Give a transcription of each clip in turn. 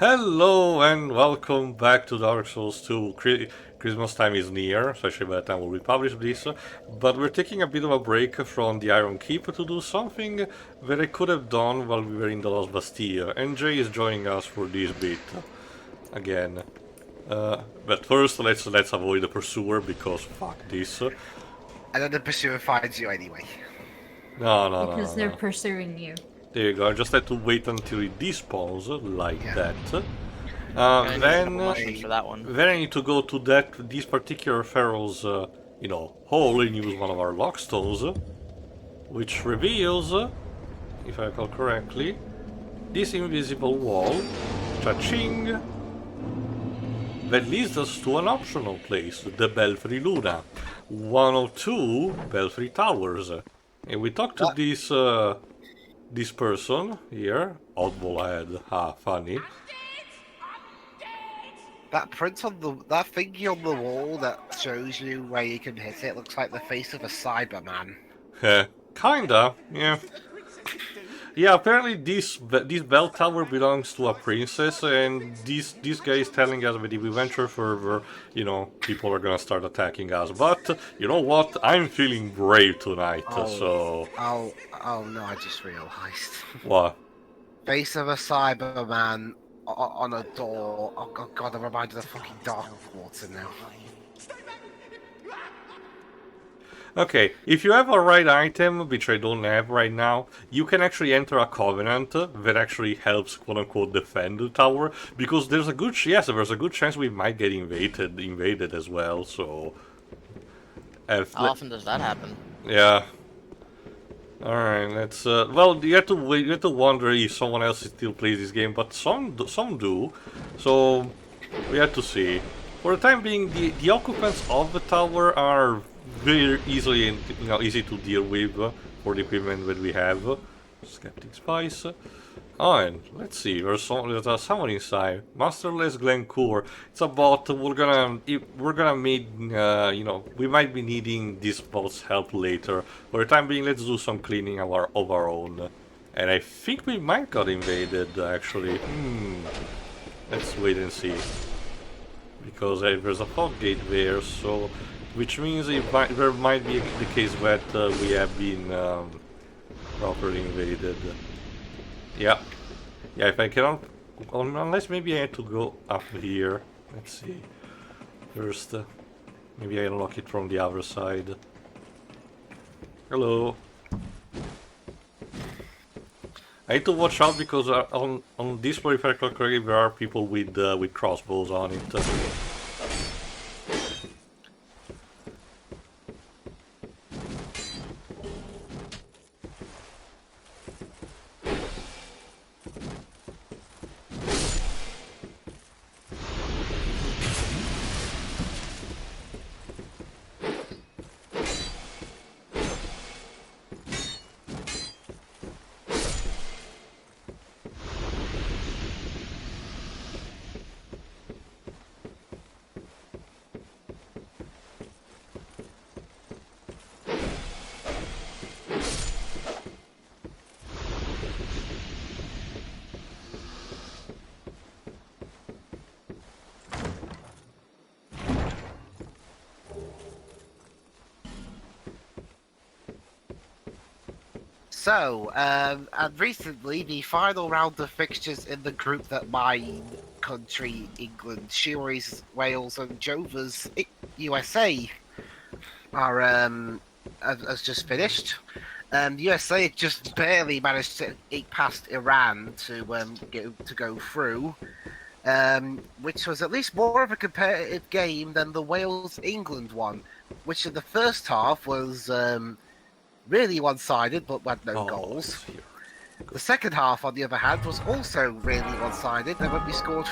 Hello and welcome back to Dark Souls 2. Christmas time is near, especially by the time we publish this, but we're taking a bit of a break from the Iron Keep to do something that I could have done while we were in the Lost Bastille, and Jay is joining us for this bit again. But first, let's avoid the pursuer because fuck this. And then the pursuer finds you anyway. No. Because they're pursuing you. There you go. I just had to wait until it despawns like that. For that one. Then I need to go to this particular Pharaoh's, hole and use one of our lockstones, which reveals, if I recall correctly, this invisible wall, cha-ching, that leads us to an optional place, the Belfry Luna, one of two Belfry Towers. And we talked to this person here, oddball head, funny. That print on that thingy on the wall that shows you where you can hit it looks like the face of a Cyberman. Kinda, yeah. Yeah, apparently this bell tower belongs to a princess, and this guy is telling us that if we venture further, people are gonna start attacking us. But you know what? I'm feeling brave tonight, so. Oh no! I just realised. What? Face of a Cyberman on a door. Oh god! I'm reminded of fucking Dark Water now. Okay, if you have a right item, which I don't have right now, you can actually enter a covenant that actually helps quote-unquote defend the tower, because there's a good chance we might get invaded as well, so... How often does that happen? Yeah. Alright, let's... well, you have to wonder if someone else still plays this game, but some do, so we have to see. For the time being, the occupants of the tower are very easy to deal with for the equipment that we have. Skeptic Spice. Oh, and let's see, there's someone inside. Masterless Glencore. It's a bot. We're gonna need, we might be needing this bot's help later. For the time being, let's do some cleaning of our own. And I think we might got invaded, actually. Let's wait and see. Because there's a fog gate there, so... Which means there might be the case that we have been properly invaded. Yeah, if I cannot... Unless maybe I had to go up here. Let's see. First, maybe I unlock it from the other side. Hello. I need to watch out because on this peripheral correctly there are people with crossbows on it. So, and recently, the final round of fixtures in the group that my country, England, Shiori's, Wales, and Jova's USA are has just finished. The USA just barely managed to eke past Iran to go through, which was at least more of a competitive game than the Wales-England one, which in the first half was really one-sided, but had no goals. The second half, on the other hand, was also really one-sided, and we scored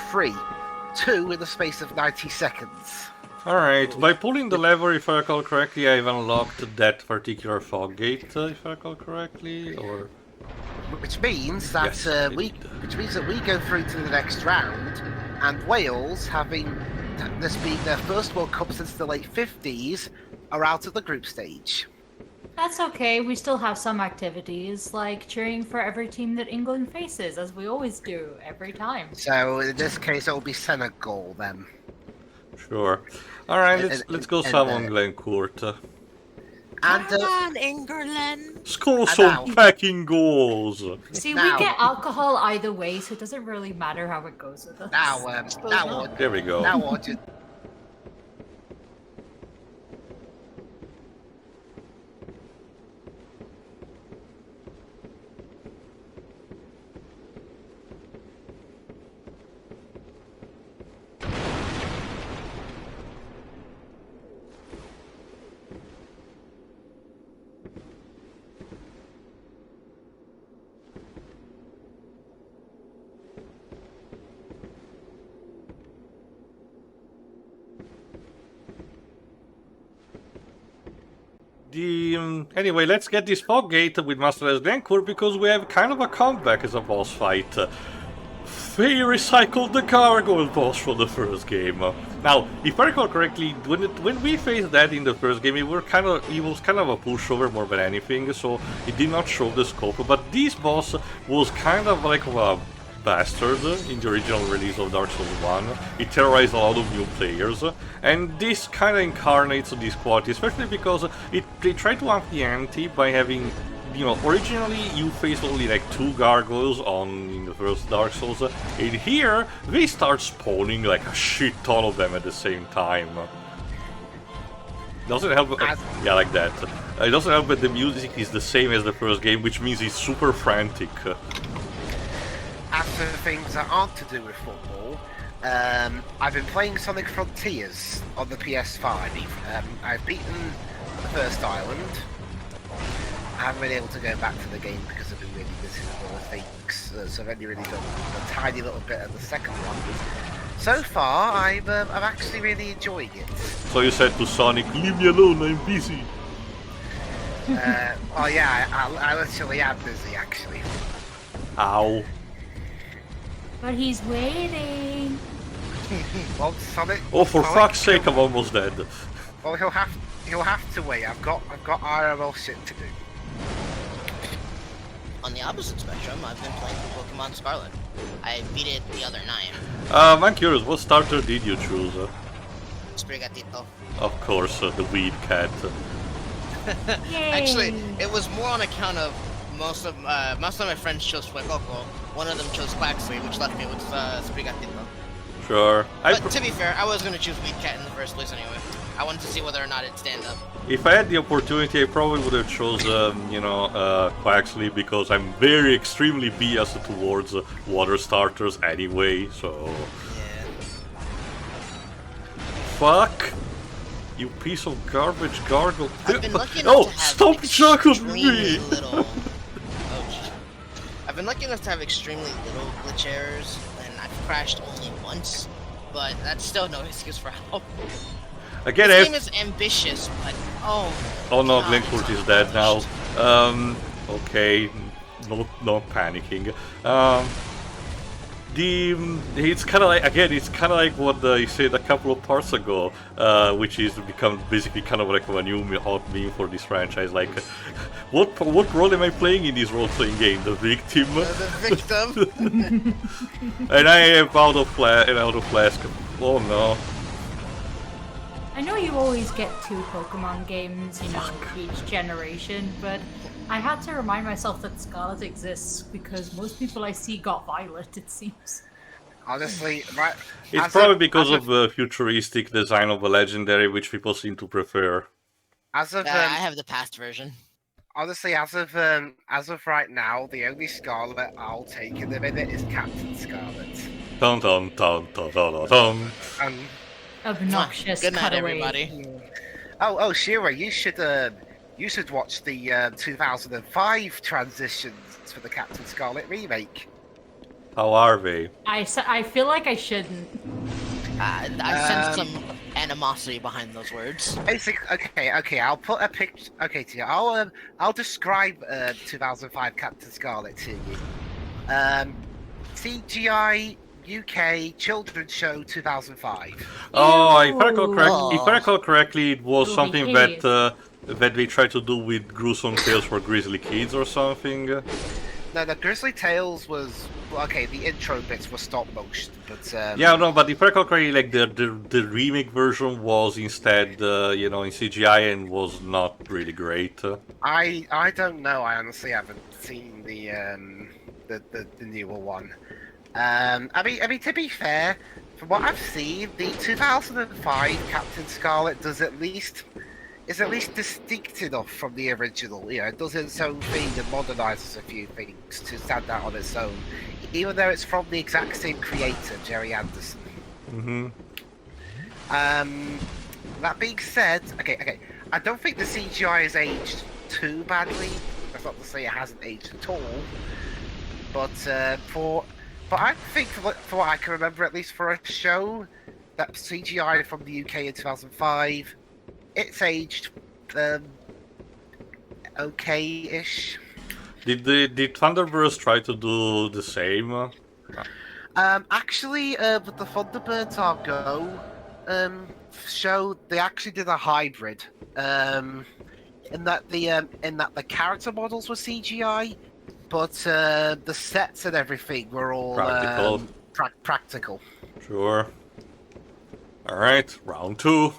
2 in the space of 90 seconds. Alright, by pulling the lever, if I recall correctly, I've unlocked that particular fog gate, if I recall correctly, or... Which means that yes, we go through to the next round, and Wales, having this being their first World Cup since the late 50s, are out of the group stage. That's okay. We still have some activities, like cheering for every team that England faces, as we always do, every time. So in this case, it'll be Senegal then. Sure. Alright, And- let's go and, summon Glencourt. And Come on, England! Score And some now- packing goals! See, Now- we get alcohol either way, so it doesn't really matter how it goes with us. now, There we go. now, just Anyway, let's get this fog gate with Master Glencourt because we have kind of a comeback as a boss fight. They recycled the gargoyle boss from the first game. Now, if I recall correctly, when we faced that in the first game, it was kind of a pushover more than anything, so it did not show the scope. But this boss was kind of like a bastard in the original release of Dark Souls 1. It terrorized a lot of new players, and this kind of incarnates this quality, especially because they tried to up the ante by having, you know, originally you faced only like 2 gargoyles in the first Dark Souls, and here they start spawning like a shit ton of them at the same time. Doesn't help, yeah, like that. It doesn't help that the music is the same as the first game, which means it's super frantic. after things that aren't to do with football, I've been playing Sonic Frontiers on the PS5. I've beaten the first island. I haven't been able to go back to the game because I've been really busy with other things, so I've only really done a tiny little bit of the second one. So far, I'm actually really enjoying it. So you said to Sonic, leave me alone, I'm busy. Oh yeah, I literally am busy actually. Ow. But he's waiting. Well, Sonic. Oh, for Sonic, fuck's sake, I'm almost dead. Well, he'll have to wait. I've got IRL shit to do. On the opposite spectrum, I've been playing Pokemon Scarlet. I beat it the other night. I'm curious, what starter did you choose? Sprigatito. Of course, the weed cat. Yay. Actually, it was more on account of most of my friends chose Fuecoco. One of them chose Quaxley, which left me with Sprigatito. Sure. But to be fair, I was gonna choose Weed Cat in the first place anyway. I wanted to see whether or not it'd stand up. If I had the opportunity, I probably would have chosen, you know, Quaxley, because I'm very extremely biased towards water starters anyway, so... Yeah. Fuck! You piece of garbage gargoyle. I've been lucky enough to have stop chuckling extremely me! little... Oh, shit. I've been lucky enough to have extremely little glitch errors, and I've crashed only once, but that's still no excuse for help. Again, This game is ambitious, but oh no, God, Glencourt it's is dead now. unfinished. Okay, not panicking. It's kind of like, again, it's kind of like what I said a couple of parts ago, which is become basically kind of like a new hot meme for this franchise. Like, what role am I playing in this role-playing game? The victim. The victim. And I have out of flask. Oh no. I know you always get 2 Pokemon games, you know, each generation, but I had to remind myself that Scarlet exists because most people I see got Violet, it seems. Honestly, right. It's probably because of the futuristic design of the legendary, which people seem to prefer. As of I have the past version. honestly, as of right now, the only Scarlet I'll take in a minute is Captain Scarlet. Dun dun dun dun dun dun dun. And Obnoxious Good night, cutaway. everybody. oh, Shira, you should watch the 2005 transitions for the Captain Scarlet remake. How are they? I feel like I shouldn't. I sense some animosity behind those words. Okay. I'll put a picture. Okay, to you. I'll describe 2005 Captain Scarlet to you. CGI UK children's show 2005. Oh, if I Ew. recall correctly, it was It'll something be that that they try to do with gruesome tales for grizzly kids or something. No, the Grizzly Tales was okay. The intro bits were stop motion, but Yeah, no, but if I recall correctly, like the remake version was instead, you know, in CGI and was not really great. I don't know. I honestly haven't seen the newer one. I mean to be fair, from what I've seen, the 2005 Captain Scarlet is at least distinct enough from the original. You know, it does its own thing and modernizes a few things to stand out on its own, even though it's from the exact same creator, Jerry Anderson. Mm-hmm. That being said, okay, I don't think the CGI has aged too badly. That's not to say it hasn't aged at all, but I think for what I can remember, at least for a show that CGI from the UK in 2005. It's aged okay-ish. Did Thunderbirds try to do the same? Actually, with the Thunderbirds Are Go show, they actually did a hybrid. In that the character models were CGI, but the sets and everything were all Practical. Practical. Sure. All right, round 2.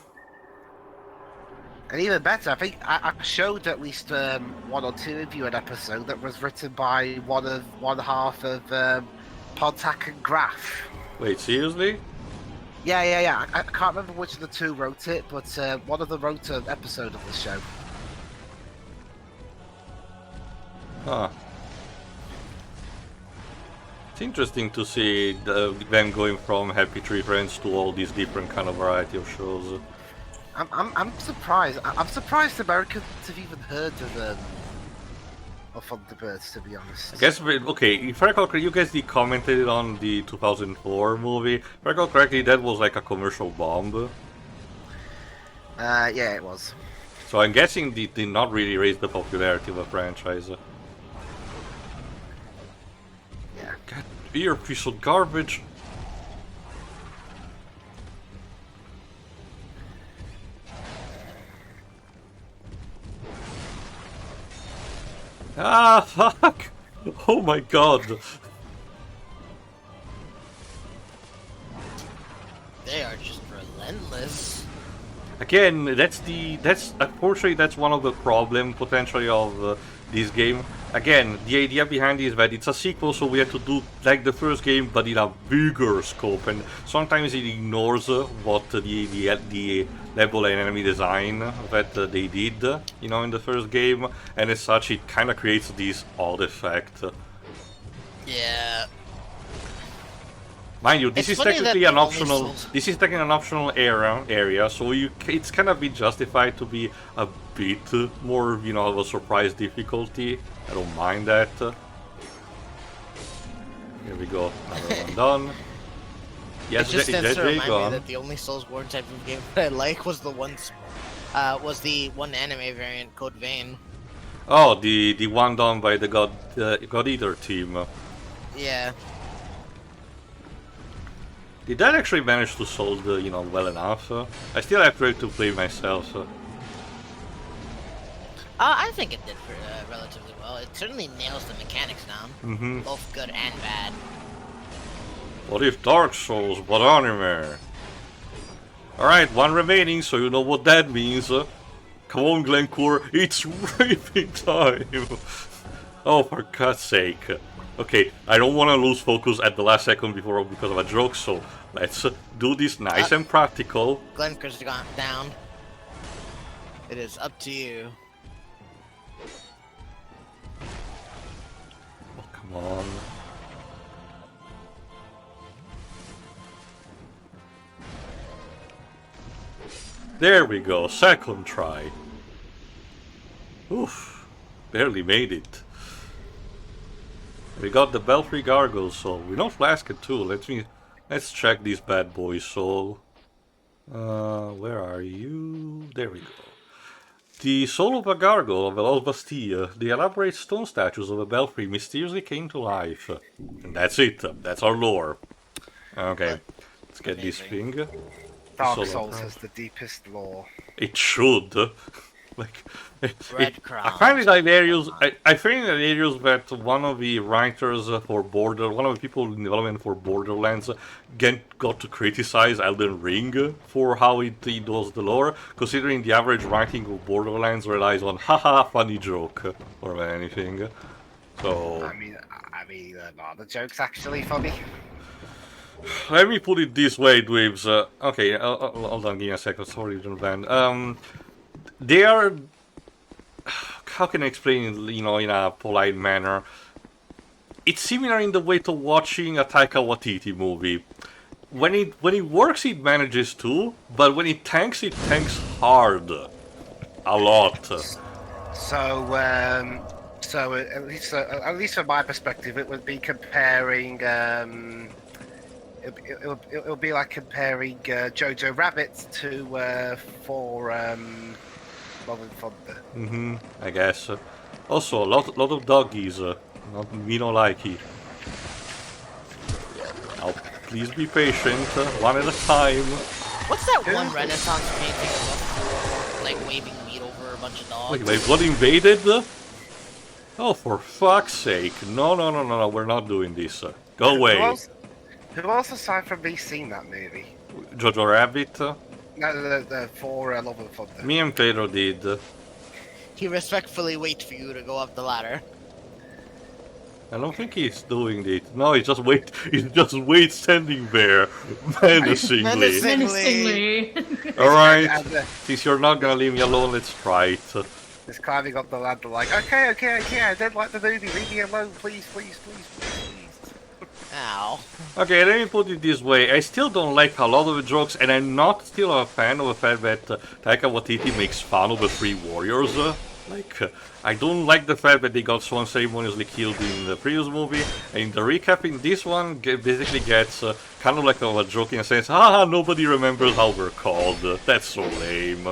And even better, I think I showed at least one or two of you an episode that was written by one half of Pontac and Graf. Wait, seriously? Yeah. I can't remember which of the two wrote it, but one of them wrote an episode of the show. Huh. It's interesting to see them going from Happy Tree Friends to all these different kind of variety of shows. I'm surprised. I'm surprised Americans have even heard of Thunderbirds, to be honest. I guess, okay, if I recall correctly, you guys did commented on the 2004 movie. If I recall correctly, that was like a commercial bomb. Yeah, it was. So I'm guessing they did not really raise the popularity of the franchise. Yeah. God, here, piece of garbage. Ah, fuck! Oh my god! They are just relentless. Again, that's unfortunately that's one of the problem potentially of this game. Again, the idea behind it is that it's a sequel, so we have to do like the first game, but in a bigger scope, and sometimes it ignores what the level and enemy design that they did, you know, in the first game, and as such, it kind of creates this odd effect. Yeah. Mind you, this It's is funny that technically the an only optional. Souls- This is technically an optional area, so it's kind of been justified to be a bit more, you know, of a surprise difficulty. I don't mind that. Here we go, another one done. Yes, it just there tends to you remind go. me that the only Soulsborne type of game that I like was the one anime variant, Code Vein. Oh, the one done by the God Eater team. Yeah. Did that actually manage to solve the, you know, well enough? I still have to play myself. I think it did relatively well. It certainly nails the mechanics down, Mm-hmm. both good and bad. What if Dark Souls, but anime? Alright, one remaining, so you know what that means. Come on, Glencore, it's raping time! Oh, for God's sake. Okay, I don't want to lose focus at the last second because of a joke, so let's do this nice and practical. Glencore's gone down. It is up to you. Oh, come on. There we go, second try. Oof, barely made it. We got the Belfry Gargoyle Soul. We know Flask too. Let's check these bad boys. Soul. Where are you? There we go. The soul of a gargoyle of the Lost Bastille. The elaborate stone statues of a belfry mysteriously came to life. And that's it. That's our lore. Okay, let's get this thing. Dark Soul Souls of- has the deepest lore. It should. Like, I Breadcrumbs. find it hilarious. I find it hilarious that one of the writers for one of the people in development for Borderlands got to criticize Elden Ring for how it does the lore, considering the average writing of Borderlands relies on haha funny joke more than anything. So I mean, are the jokes actually funny? let me put it this way, Dweebs. Okay, hold on, give me a second. Sorry, John Van. They are. How can I explain it, in a polite manner? It's similar in the way to watching a Taika Waititi movie. When it works, it manages to, but when it tanks hard, a lot. So at least from my perspective, it would be comparing. It would be like comparing Jojo Rabbit to for Love and Thunder. I guess. Also, a lot of doggies. We don't like it. Now, please be patient, one at a time. What's that one Renaissance painting of like waving meat over a bunch of dogs? Wait, they got invaded? Oh, for fuck's sake! No! We're not doing this. Go away. Who else aside from me seen that movie? Jojo Rabbit. No, the for Love and Thunder. Me and Pedro did. He respectfully waits for you to go up the ladder. I don't think he's doing it. No, he just wait standing there, menacingly. Menacingly. Alright, since you're not gonna leave me alone, let's try it. Just climbing up the ladder like, okay, I don't like the movie, leave me alone, please. Ow. Okay, let me put it this way. I still don't like a lot of the jokes, and I'm not still a fan of the fact that Taika Waititi makes fun of the three warriors. I don't like the fact that they got so unceremoniously killed in the previous movie, and in the recap in this one basically gets kind of like a joke in a sense, haha, nobody remembers how we're called. That's so lame.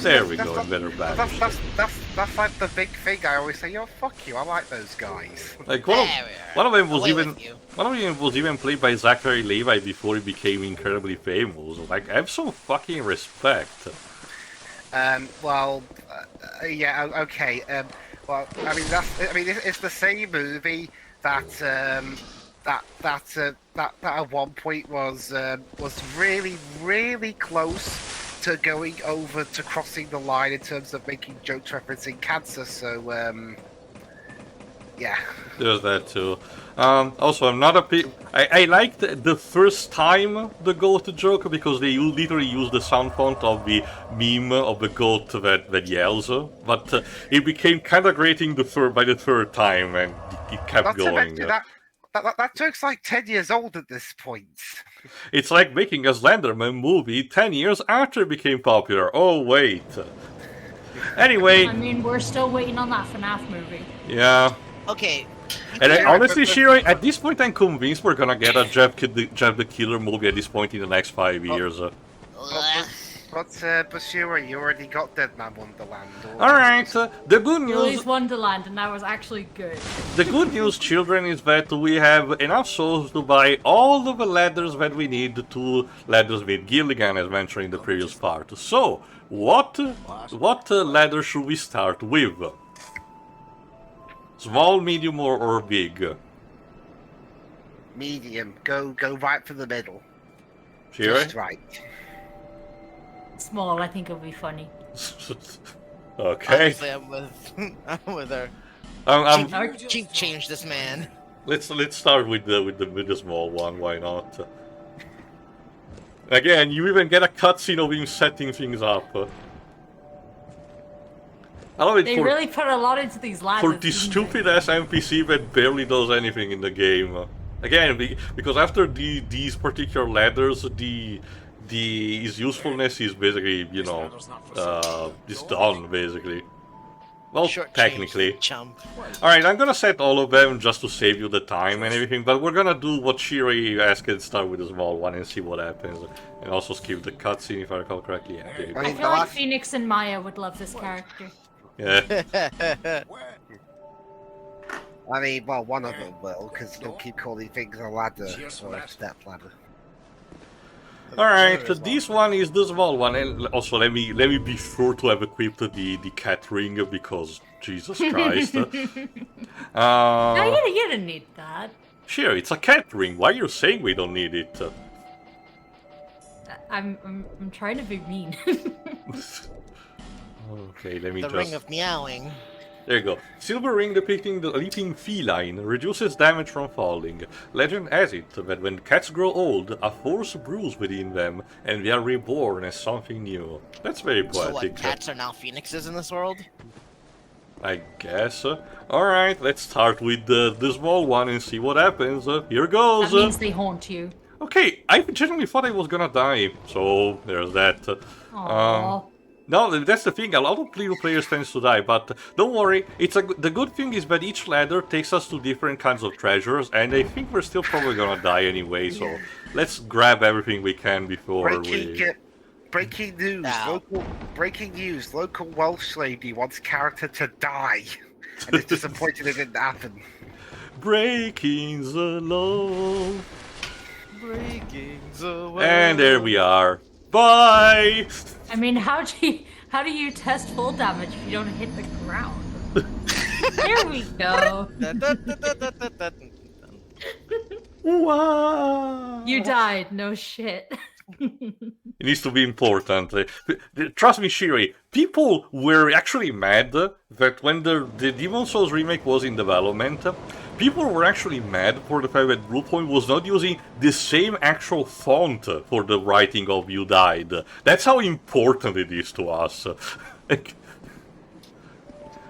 There we go, better back. That's like the big thing I always say, yo, fuck you, I like those guys. Like one of them was even played by Zachary Levi before he became incredibly famous. Like, have some fucking respect. Yeah, okay. Well, I mean, it's the same movie that at one point was really close to going over to crossing the line in terms of making jokes referencing cancer. So, yeah. There's that too. Also, I'm not a I liked the first time the goat joke because they literally used the sound font of the meme of the goat that yells, but it became kind of grating by the third time, and it kept going. That joke's like 10 years old at this point. It's like making a Slenderman movie 10 years after it became popular. Oh, wait. Anyway. I mean, we're still waiting on that FNAF movie. Yeah. Okay. And honestly, Shiro, at this point I'm convinced we're gonna get a Jeff the Killer movie at this point in the next 5 years. But Shiro, you already got Dead Man Wonderland. Alright, the good news... Willy's Wonderland, and that was actually good. The good news, children, is that we have enough souls to buy all of the ladders that we need to Laddersmith Gilligan, as mentioned in the previous part. So, what ladder should we start with? Small, medium, or big? Medium. Go right for the middle. Shiro? Just right. Small, I think it'll be funny. Okay. Honestly, I'm with her. Keep change this man. Let's start with the small one. Why not? Again, you even get a cutscene of him setting things up. I love it. They really put a lot into these ladders. For this stupid ass NPC that barely does anything in the game. Again, because after these particular ladders, his usefulness is basically, it's done basically. Well, technically. Alright, I'm gonna set all of them just to save you the time and everything, but we're gonna do what Shiri asked and start with the small one and see what happens. And also skip the cutscene if I recall correctly. Yeah, okay. I feel like Phoenix and Maya would love this character. Yeah. I mean, well, one of them will, because they'll keep calling things a ladder or a step ladder. Alright, this one is the small one, and also let me be sure to have equipped the cat ring, because Jesus Christ. No, you didn't need that. Sure, it's a cat ring, why are you saying we don't need it? I'm trying to be mean. Okay, let me The just... ring of meowing. There you go. Silver ring depicting the leaping feline reduces damage from falling. Legend has it that when cats grow old, a force brews within them, and they are reborn as something new. That's very So what, poetic. cats are now phoenixes in this world? I guess. Alright, let's start with the small one and see what happens. Here goes. That means they haunt you. Okay, I genuinely thought I was gonna die, so there's that. Aww. No, that's the thing, a lot of little players tends to die, but don't worry, the good thing is that each ladder takes us to different kinds of treasures, and I think we're still probably gonna die anyway, so let's grab everything we can before Breaking news! Ow. Breaking news! Local Welsh lady wants character to die, and is disappointed it didn't happen. Breaking the law. Breaking the And there we are. Bye! I mean, how do you test full damage if you don't hit the ground? There we go. Wow. You died, no shit. It needs to be important. Trust me, Shiri, people were actually mad that when the Demon Souls remake was in development, people were actually mad for the fact that Bluepoint was not using the same actual font for the writing of "You Died." That's how important it is to us.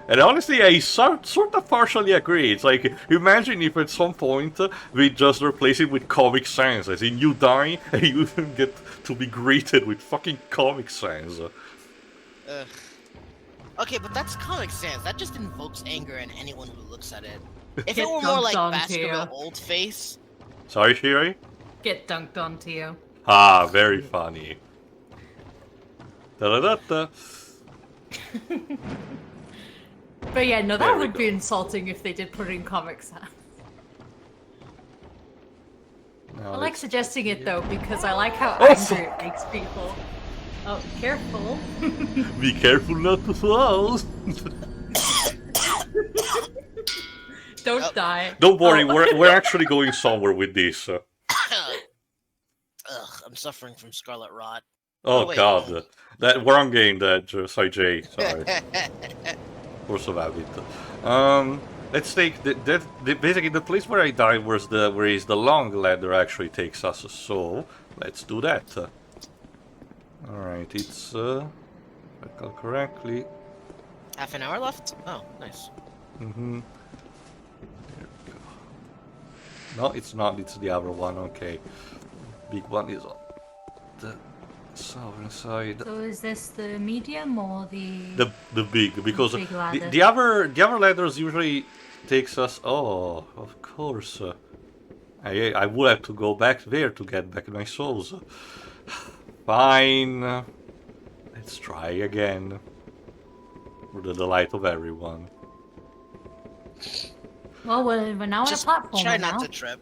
And honestly, I sort of partially agree. It's like, imagine if at some point we just replace it with Comic Sans, as in you die and you even get to be greeted with fucking Comic Sans. Okay, but that's Comic Sans. That just invokes anger in anyone who looks at it. If Get it were more dunked like on, Baskerville Tio. Old Face, Sorry, Shiri? Get dunked on, Tio. Ah, very funny. Da-da-da-da. But yeah, no, There that we would be go. insulting if they did put it in Comic Sans. Now I like let's- suggesting it though, because I like how Oh, angry it makes people. Oh, careful. Be careful not to fall. Don't Oh. die. Don't worry, Oh. we're actually going somewhere with this. ugh, I'm suffering from scarlet rot. Oh wait, god. no. That wrong game, sorry, Jay. Sorry. Force of habit. Let's take basically the place where I died where is the long ladder actually takes us. So let's do that. All right, it's if I recall correctly. Half an hour left? Oh, nice. Mhm. No, it's not. It's the other one. Okay, big one is on the southern side. So is this the medium or the... The big, because Big ladder. the other ladders usually takes us. Oh, of course. I would have to go back there to get back my souls. Fine. Let's try again. For the delight of everyone. Well, we're now on a Just platform try now. not to trip.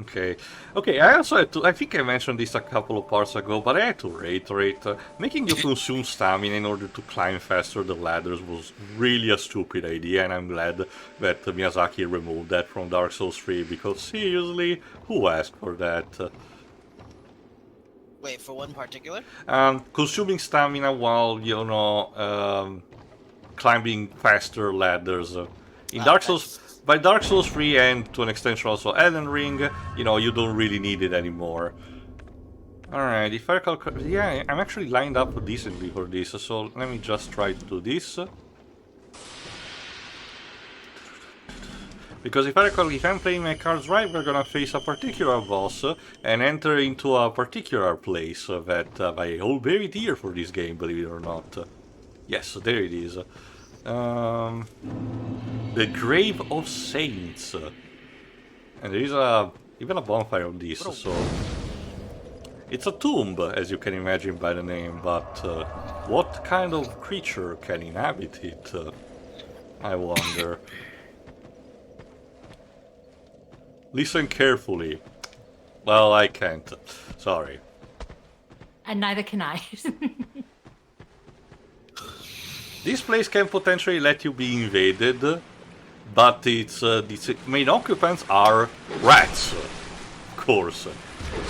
Okay. Okay, I also had to, I think I mentioned this a couple of parts ago, but I had to reiterate, making you consume stamina in order to climb faster the ladders was really a stupid idea, and I'm glad that Miyazaki removed that from Dark Souls 3, because seriously, who asked for that? Wait, for one particular? Consuming stamina while, you know, climbing faster ladders. In Dark Souls... By Dark Souls 3 and to an extension also Elden Ring, you know, you don't really need it anymore. Alright, if I recall, yeah, I'm actually lined up decently for this, so let me just try to do this. Because if I recall, if I'm playing my cards right, we're gonna face a particular boss and enter into a particular place that I hold very dear for this game, believe it or not. Yes, there it is. The Grave of Saints. And there is even a bonfire on this, so... It's a tomb, as you can imagine by the name, but what kind of creature can inhabit it? I wonder. Listen carefully. Well, I can't. Sorry. And neither can I. This place can potentially let you be invaded, but its main occupants are rats, of course.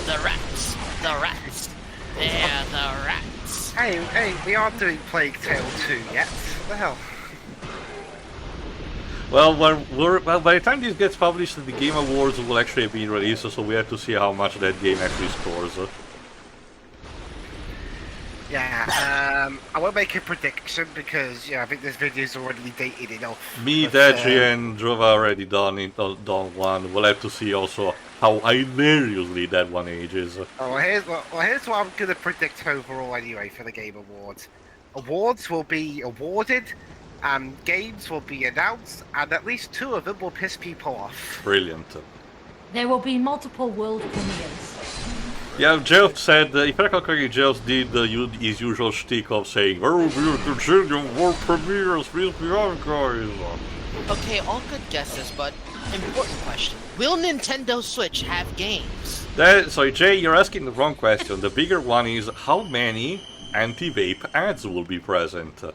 The rats. The rats. They're the rats. Hey, we aren't doing Plague Tale 2 yet. What the hell? Well, well, by the time this gets published, the Game Awards will actually have been released, so we have to see how much that game actually scores. Yeah, I won't make a prediction because I think this video's already dated enough. Me, But, Deji, and Drova already done one. We'll have to see also how hilariously that one ages. here's what I'm gonna predict overall anyway for the Game Awards. Awards will be awarded, and games will be announced, and at least 2 of them will piss people off. Brilliant. There will be multiple world premieres. Yeah, Geoff said, if I recall correctly, Geoff did his usual shtick of saying, "There will be a gazillion world premieres, please be on, guys." Okay, all good guesses, but important question. Will Nintendo Switch have games? Sorry, Jay, you're asking the wrong question. The bigger one is, how many anti-vape ads will be present? Ooh.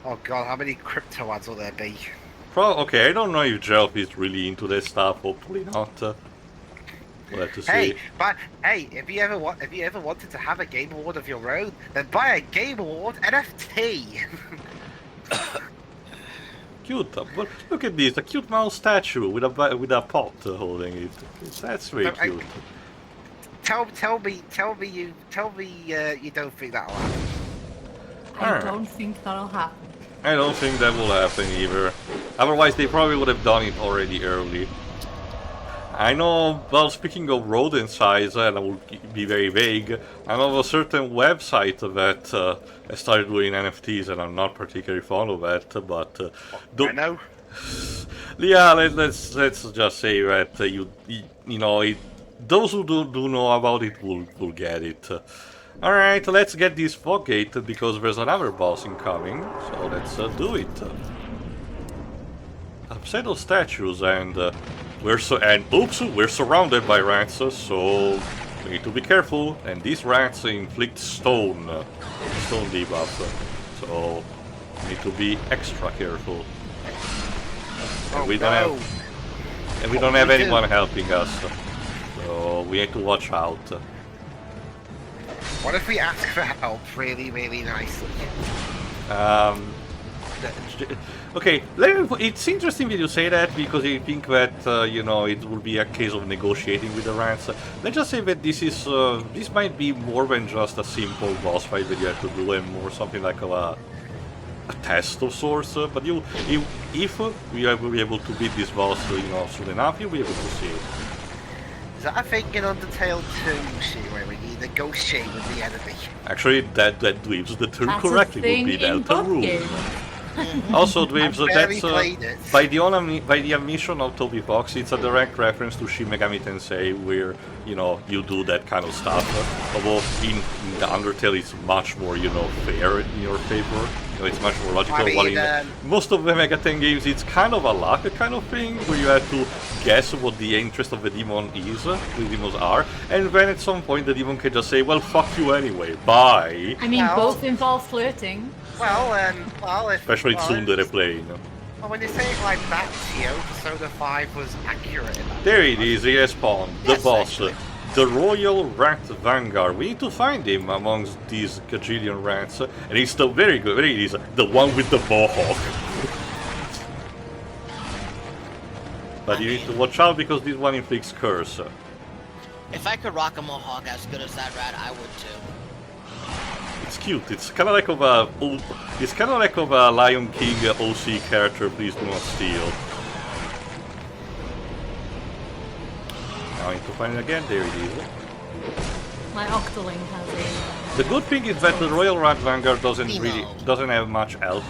Oh god, how many crypto ads will there be? Okay, I don't know if Geoff is really into that stuff, hopefully not. We'll have to see. Hey, but hey, if you ever wanted to have a Game Award of your own, then buy a Game Award NFT. Cute, but look at this, a cute mouse statue with a pot holding it. That's very cute. Tell me you don't think that'll happen. I don't think that'll happen. I don't think that will happen either. Otherwise, they probably would have done it already early. I know, well, speaking of rodent size, and I will be very vague, I know of a certain website that started doing NFTs, and I'm not particularly fond of that, but... I know. Yeah, let's just say that, those who do know about it will get it. Alright, let's get this fog gate, because there's another boss incoming, so let's do it. A set of statues, and... we're surrounded by rats, so we need to be careful. And these rats inflict stone debuff, so we need to be extra careful. And we don't have anyone helping us, so we need to watch out. What if we ask for help really, really nicely? Okay, it's interesting that you say that, because I think that, it will be a case of negotiating with the rats. Let's just say that this might be more than just a simple boss fight that you have to do, and more something like a test of sorts. But if we will be able to beat this boss, soon enough, you'll be able to see it. Is that a thing in Undertale 2, where we need to negotiate with the enemy? Actually, that dweebs the term That's correctly a thing would be in Deltarune. Also, dweebs, that's by the admission of Toby Fox, it's a direct reference to Shin Megami Tensei, where you do that kind of stuff. Although in the Undertale, it's much more fair in your favor. It's much more logical. While in most of the Mega 10 games, it's kind of a luck kind of thing, where you have to guess what the interest of the demon is, the demons are, and then at some point the demon can just say, "Well, fuck you anyway, bye." I mean, both involve flirting. Especially Tsundere playing. Well, when you say it like that, Persona 5 was accurate in that. There it is, he has spawned, the boss, actually. The Royal Rat Vanguard. We need to find him amongst these gajillion rats, and he's still very good. There he is, the one with the mohawk. But you need to watch out, because this one inflicts curse. If I could rock a mohawk as good as that rat, I would too. It's cute. It's kind of like a Lion King OC character. Please do not steal. Now I need to find it again. There it is. My Octoling has a... The good thing is that the Royal Rat Vanguard doesn't have much health.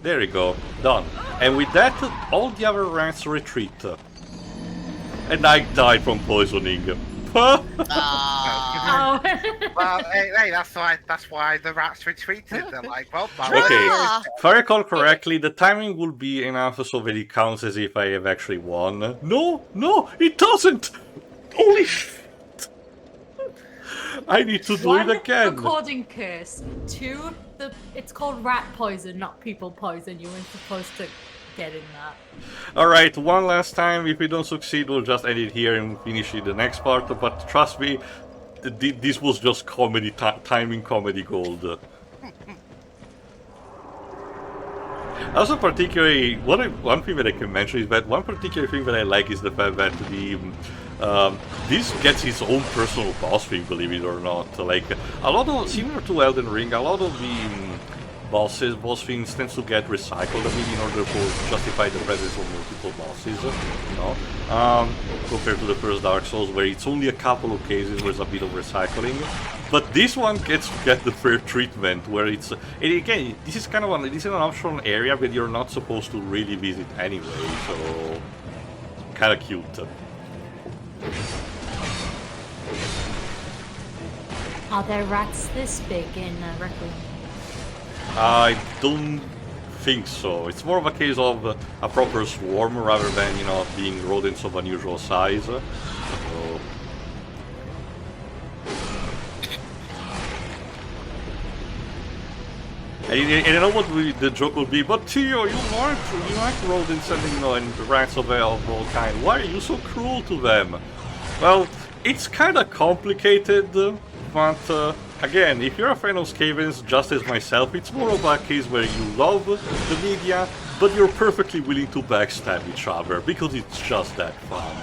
There we go. Done. And with that, all the other rats retreat. And I died from poisoning. Well, hey, that's why the rats retreated. They're like, well, okay. If I recall correctly, the timing will be enough so that it counts as if I have actually won. No, it doesn't. I need to do One, it again. recording curse. Two, it's called rat poison, not people poison. You weren't supposed to get in that. Alright, one last time. If we don't succeed, we'll just end it here and finish it the next part. But trust me, this was just comedy, timing comedy gold. Also, particularly, one thing that I can mention is that one particular thing that I like is the fact that this gets its own personal boss thing, believe it or not. Like, a lot of, similar to Elden Ring, a lot of the boss things tends to get recycled a bit in order to justify the presence of multiple bosses, you know, compared to the first Dark Souls, where it's only a couple of cases where there's a bit of recycling. But this one gets to get the fair treatment, where it's... And again, this is kind of this is an optional area that you're not supposed to really visit anyway, so... Kinda cute. Are there rats this big in Requiem? I don't think so. It's more of a case of a proper swarm rather than, you know, being rodents of unusual size. So... And I know what the joke will be, but Teo, you like rodents and, you know, and rats of all kind. Why are you so cruel to them? Well, it's kind of complicated, but again, if you're a fan of Skavens, just as myself, it's more of a case where you love the media, but you're perfectly willing to backstab each other, because it's just that fun.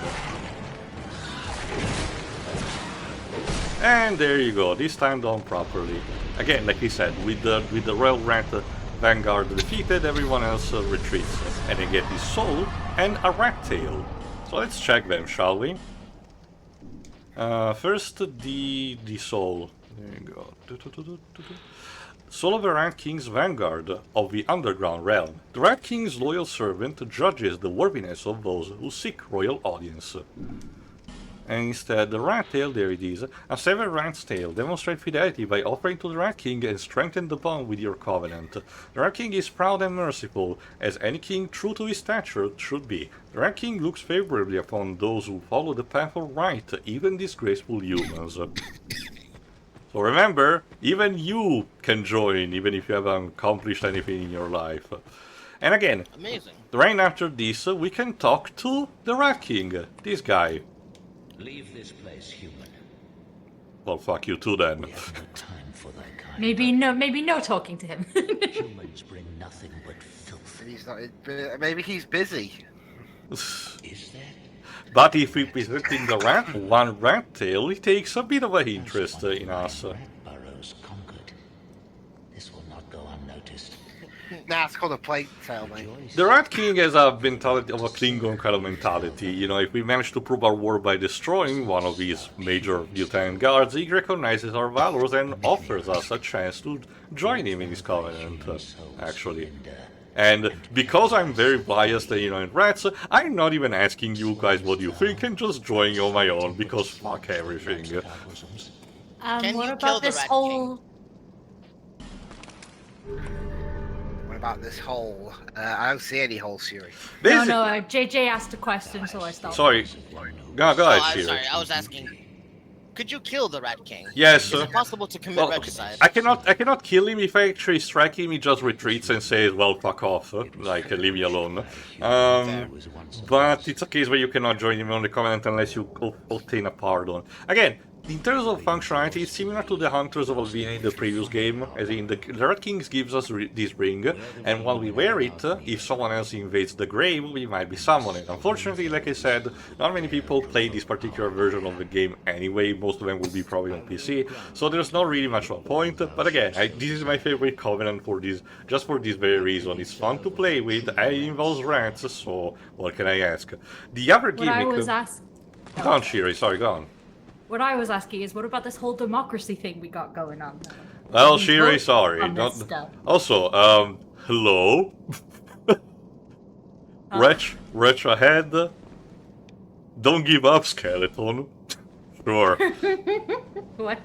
And there you go, this time done properly. Again, like I said, with the Royal Rat Vanguard defeated, everyone else retreats, and they get this soul and a rat tail. So let's check them, shall we? First, the soul. There you go. Soul of the Rat King's Vanguard of the Underground Realm. The Rat King's loyal servant judges the worthiness of those who seek royal audience. And instead, the rat tail, there it is, a severed rat's tail. Demonstrate fidelity by offering to the Rat King and strengthen the bond with your covenant. The Rat King is proud and merciful, as any king true to his stature should be. The Rat King looks favorably upon those who follow the path of right, even disgraceful humans. So remember, even you can join, even if you haven't accomplished anything in your life. And again, Amazing. right after this, we can talk to the Rat King, this guy. Leave this place, human. Well, fuck you too then. We have no time for thy kind. Maybe no talking to him. Humans bring nothing but filth. He's not. Maybe he's busy. Is there? But if we presenting the one rat tail, he takes a bit of an interest in us. Ratbros conquered. This will not go unnoticed. Nah, it's called a plague tail, mate. The Rat King has a mentality of a Klingon kind of mentality. You know, if we manage to prove our war by destroying one of his major lieutenant guards, he recognizes our valors and offers us a chance to join him in his covenant, actually. And because I'm very biased, you know, in rats, I'm not even asking you guys what you think and just joining on my own, because fuck everything. Can What you kill about the this Rat whole... What about this hole? I don't see any holes, Shuri. No, JJ asked a question, so I stopped. Sorry. Go Oh, ahead, I'm Shiri. sorry, I was asking. Could you kill the Rat King? Yes. Is it possible to commit regicide? I cannot kill him. If I actually strike him, he just retreats and says, well, fuck off, like, leave me alone. But it's a case where you cannot join him on the covenant unless you obtain a pardon. Again, in terms of functionality, it's similar to the Hunters of Alvina in the previous game, as in the Rat King gives us this ring, and while we wear it, if someone else invades the grave, we might be summoned. Unfortunately, like I said, not many people play this particular version of the game anyway, most of them will be probably on PC, so there's not really much of a point, but again, this is my favorite covenant for this, just for this very reason. It's fun to play with, and it involves rats, so what can I ask? The other What I gimmick... was asking... Go on, Shiri, sorry, go on. What I was asking is, what about this whole democracy thing we got going on? Well, We Shiri, vote sorry. on Not... this stuff. Also, hello? Retch ahead. Don't give up, skeleton. Sure. What?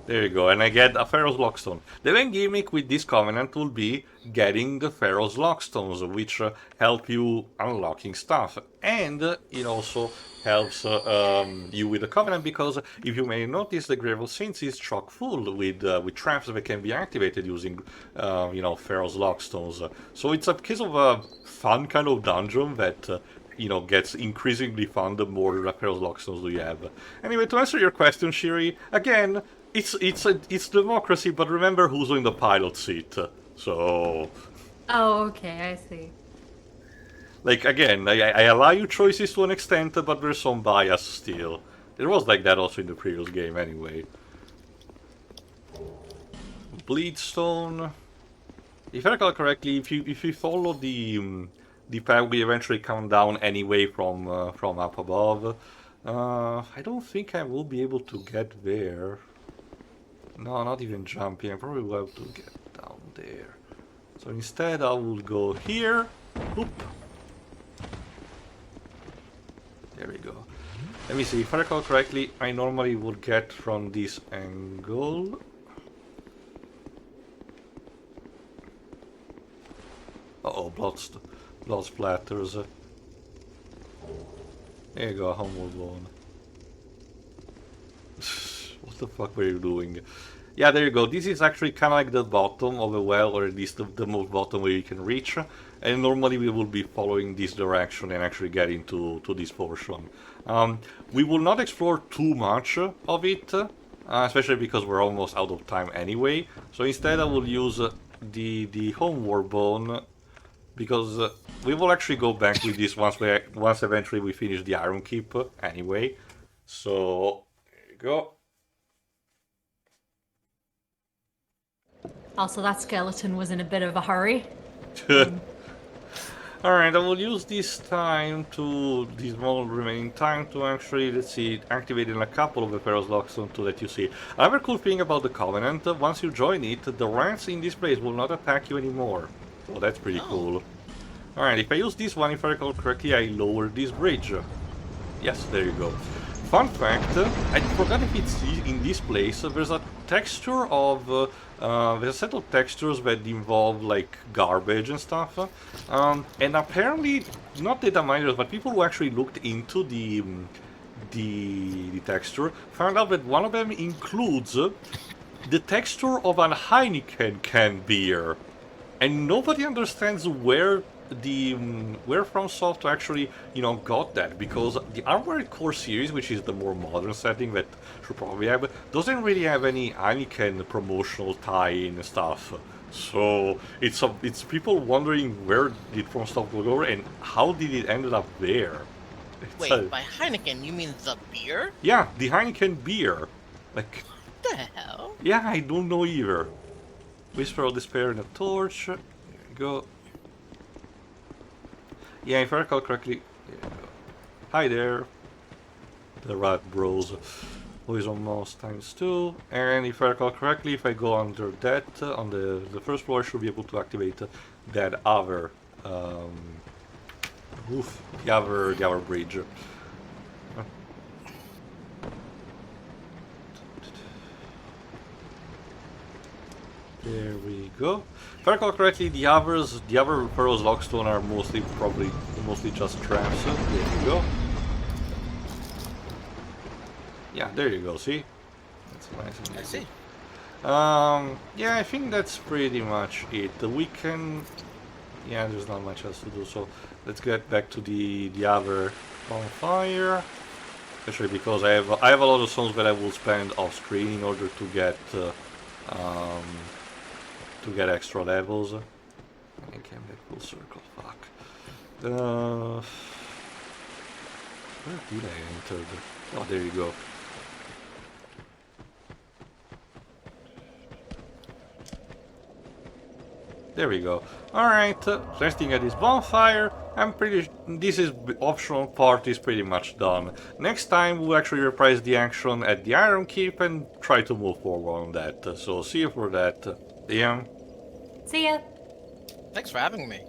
There you go, and I get a Pharaoh's Lockstone. The main gimmick with this covenant will be getting the Pharaoh's Lockstones, which help you unlocking stuff. And it also helps you with the Covenant, because if you may notice, the Grave of Saints is chock full with traps that can be activated using, you know, Pharaoh's Lockstones. So it's a case of a fun kind of dungeon that, you know, gets increasingly fun the more Pharaoh's Lockstones you have. Anyway, to answer your question, Shiri, again, it's democracy, but remember who's in the pilot seat. So... Oh, okay, I see. Like, again, I allow you choices to an extent, but there's some bias still. There was like that also in the previous game, anyway. Bleedstone. If I recall correctly, if you follow the path, we eventually come down anyway from up above. I don't think I will be able to get there. No, not even jumping. I probably will have to get down there. So instead, I will go here. Oop. There we go. Let me see, if I recall correctly, I normally would get from this angle. Uh-oh, blood splatters. There you go, homeward bone. What the fuck were you doing? Yeah, there you go. This is actually kind of like the bottom of a well, or at least the most bottom where you can reach. And normally we will be following this direction and actually getting to this portion. We will not explore too much of it, especially because we're almost out of time anyway. So instead I will use the homeward bone, because we will actually go back with this once eventually we finish the Iron Keep anyway. So there you go. Also, that skeleton was in a bit of a hurry. Alright, I will use this time this small remaining time to actually, let's see, activate in a couple of the Pharaoh's Lockstone to let you see. Another cool thing about the Covenant, once you join it, the rats in this place will not attack you anymore. So that's pretty cool. Alright, if I use this one, if I recall correctly, I lower this bridge. Yes, there you go. Fun fact, I forgot if it's in this place, there's a texture of, there's a set of textures that involve like garbage and stuff, and apparently, not data miners, but people who actually looked into the texture, found out that one of them includes the texture of an Heineken can beer, and nobody understands where FromSoft actually, you know, got that, because the Armored Core series, which is the more modern setting that should probably have, doesn't really have any Heineken promotional tie-in stuff. So it's people wondering where did FromSoft go over and how did it end up there. Wait, by Heineken you mean the beer? Yeah, the Heineken beer. Like, What the hell? yeah, I don't know either. Whisper of Despair in a torch. There you go. Yeah, if I recall correctly, there you go. Hi there, the Ratbros, Poison Moss ×2, and if I recall correctly, if I go under that, on the first floor, I should be able to activate that other, roof, the other bridge. There we go. If I recall correctly, the other Pharaoh's Lockstone are mostly just traps. There you go. Yeah, there you go. See, that's nice and easy. I see. Yeah, I think that's pretty much it. We can. Yeah, there's not much else to do. So let's get back to the other bonfire. Especially because I have a lot of stones that I will spend off screen in order to get extra levels. I came back full circle, fuck. Where did I enter? Oh, there you go. There we go. Alright, resting at this bonfire. This is optional part is pretty much done. Next time we'll actually reprise the action at the Iron Keep and try to move forward on that. So see you for that. Liam. See ya! Thanks for having me.